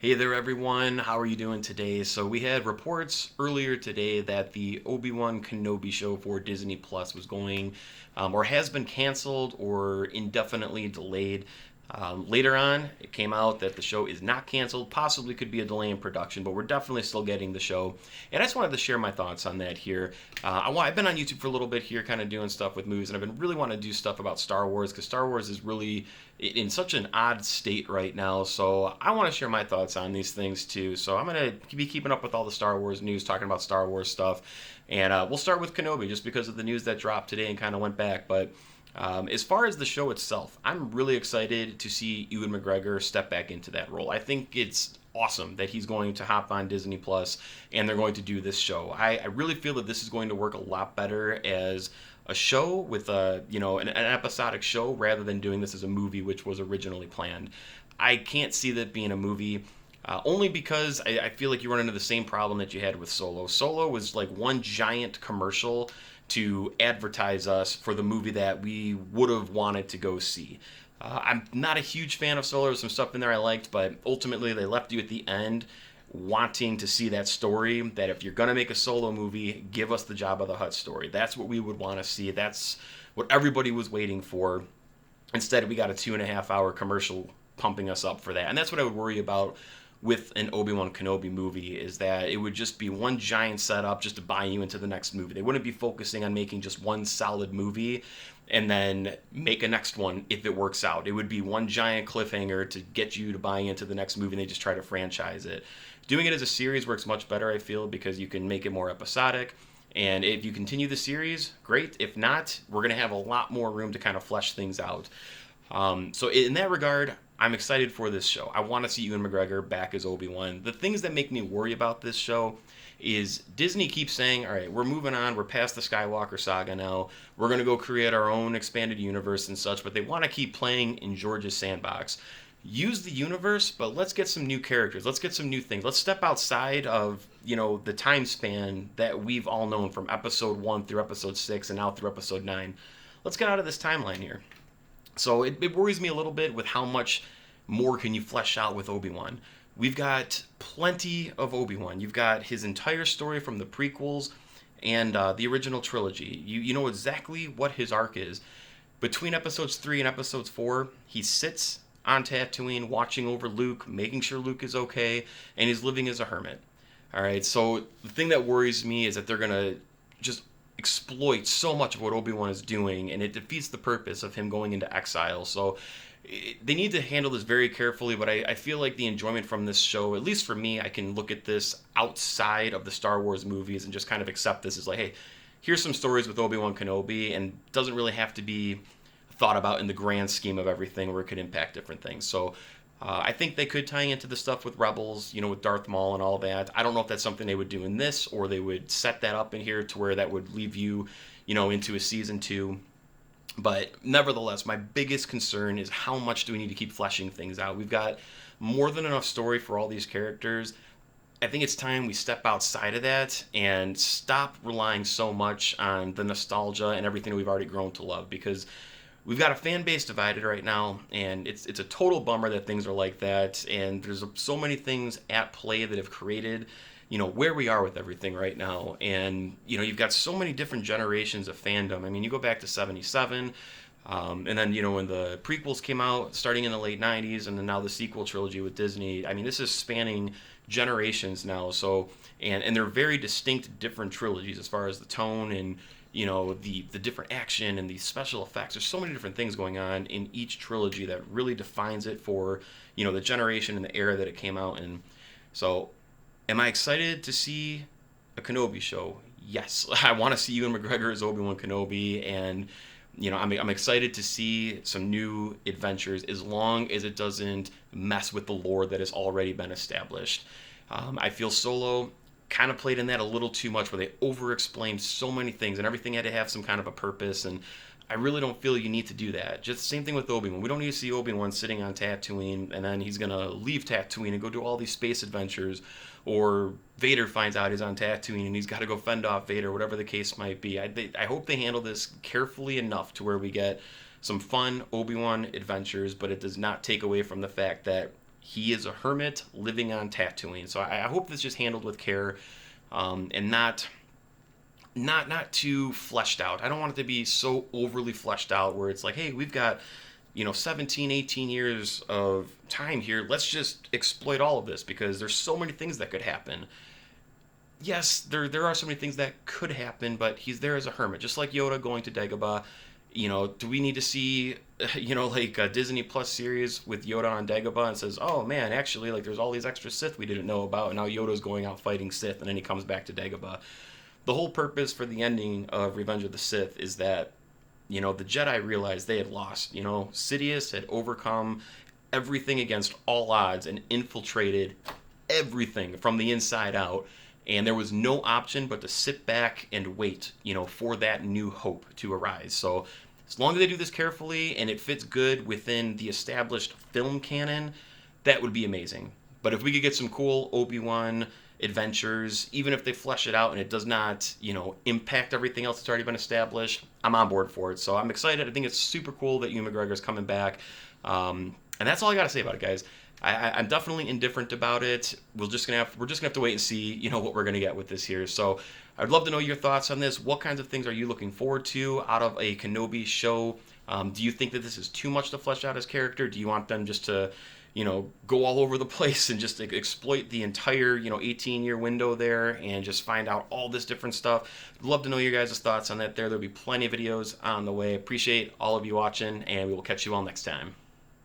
Hey there, everyone. How are you doing today? So, we had reports earlier today that the Obi-Wan Kenobi show for Disney Plus was going or has been canceled or indefinitely delayed. Later on, it came out that the show is not canceled, possibly could be a delay in production, but we're definitely still getting the show. And I just wanted to share my thoughts on that here. I've been on YouTube for a little bit here, kind of doing stuff with movies, and I've been really wanting to do stuff about Star Wars because Star Wars is really in such an odd state right now. So I want to share my thoughts on these things too. So I'm going to be keeping up with all the Star Wars news, talking about Star Wars stuff. And we'll start with Kenobi just because of the news that dropped today and kind of went back. But as far as the show itself, I'm really excited to see Ewan McGregor step back into that role. I think it's awesome that he's going to hop on Disney Plus and they're going to do this show. I really feel that this is going to work a lot better as a show with an episodic show rather than doing this as a movie, which was originally planned. I can't see that being a movie. Only because I feel like you run into the same problem that you had with Solo. Solo was like one giant commercial to advertise us for the movie that we would have wanted to go see. I'm not a huge fan of Solo. There's some stuff in there I liked, but ultimately they left you at the end wanting to see that story. That if you're gonna make a Solo movie, give us the Jabba the Hutt story. That's what we would want to see. That's what everybody was waiting for. Instead, we got a 2.5 hour commercial pumping us up for that, and that's what I would worry about with an Obi-Wan Kenobi movie, is that it would just be one giant setup just to buy you into the next movie. They wouldn't be focusing on making just one solid movie and then make a next one if it works out. It would be one giant cliffhanger to get you to buy into the next movie and they just try to franchise it. Doing it as a series works much better, I feel, because you can make it more episodic. And if you continue the series, great. If not, we're going to have a lot more room to kind of flesh things out. So in that regard, I'm excited for this show. I want to see Ewan McGregor back as Obi-Wan. The things that make me worry about this show is Disney keeps saying, all right, we're moving on. We're past the Skywalker saga now. We're going to go create our own expanded universe and such, but they want to keep playing in George's sandbox. Use the universe, but let's get some new characters. Let's get some new things. Let's step outside of, the time span that we've all known from episode 1 through episode 6 and now through episode 9. Let's get out of this timeline here. So it worries me a little bit with how much more can you flesh out with Obi-Wan. We've got plenty of Obi-Wan. You've got his entire story from the prequels and the original trilogy. You know exactly what his arc is. Between episodes 3 and episodes 4, he sits on Tatooine watching over Luke, making sure Luke is okay, and he's living as a hermit. All right, so the thing that worries me is that they're going to just exploit so much of what Obi-Wan is doing, and it defeats the purpose of him going into exile. So they need to handle this very carefully, but I feel like the enjoyment from this show, at least for me, I can look at this outside of the Star Wars movies and just kind of accept this as like, hey, here's some stories with Obi-Wan Kenobi, and doesn't really have to be thought about in the grand scheme of everything where it could impact different things. So I think they could tie into the stuff with Rebels, with Darth Maul and all that. I don't know if that's something they would do in this, or they would set that up in here to where that would leave you, into a season 2. But nevertheless, my biggest concern is how much do we need to keep fleshing things out. We've got more than enough story for all these characters. I think it's time we step outside of that and stop relying so much on the nostalgia and everything we've already grown to love, because we've got a fan base divided right now, and it's a total bummer that things are like that. And there's so many things at play that have created, where we are with everything right now. And you've got so many different generations of fandom. I mean, you go back to '77, and then when the prequels came out, starting in the late '90s, and then now the sequel trilogy with Disney. I mean, this is spanning generations now. So and they're very distinct, different trilogies as far as the tone and the different action and the special effects. There's so many different things going on in each trilogy that really defines it for the generation and the era that it came out in. So am I excited to see a Kenobi show? Yes. I want to see Ewan McGregor as Obi-Wan Kenobi, and I'm excited to see some new adventures as long as it doesn't mess with the lore that has already been established. I feel Solo kind of played in that a little too much, where they over-explained so many things and everything had to have some kind of a purpose, and I really don't feel you need to do that. Just the same thing with Obi-Wan. We don't need to see Obi-Wan sitting on Tatooine and then he's going to leave Tatooine and go do all these space adventures, or Vader finds out he's on Tatooine and he's got to go fend off Vader, whatever the case might be. I hope they handle this carefully enough to where we get some fun Obi-Wan adventures, but it does not take away from the fact that he is a hermit living on Tatooine. So I hope this is just handled with care, and not too fleshed out. I don't want it to be so overly fleshed out where it's like, hey, we've got 17, 18 years of time here. Let's just exploit all of this because there's so many things that could happen. Yes, there are so many things that could happen, but he's there as a hermit, just like Yoda going to Dagobah. Do we need to see, like a Disney Plus series with Yoda on Dagobah and says, oh man, actually, like there's all these extra Sith we didn't know about, and now Yoda's going out fighting Sith, and then he comes back to Dagobah. The whole purpose for the ending of Revenge of the Sith is that, the Jedi realized they had lost. Sidious had overcome everything against all odds and infiltrated everything from the inside out. And there was no option but to sit back and wait, for that new hope to arise. So as long as they do this carefully and it fits good within the established film canon, that would be amazing. But if we could get some cool Obi-Wan adventures, even if they flesh it out and it does not, impact everything else that's already been established, I'm on board for it. So I'm excited. I think it's super cool that Ewan McGregor's coming back. And that's all I got to say about it, guys. I'm definitely indifferent about it. We're just gonna have to wait and see, what we're gonna get with this here. So I'd love to know your thoughts on this. What kinds of things are you looking forward to out of a Kenobi show? Do you think that this is too much to flesh out his character? Do you want them just to, go all over the place and just exploit the entire, 18-year window there and just find out all this different stuff? I'd love to know your guys' thoughts on that there. There'll be plenty of videos on the way. Appreciate all of you watching, and we will catch you all next time.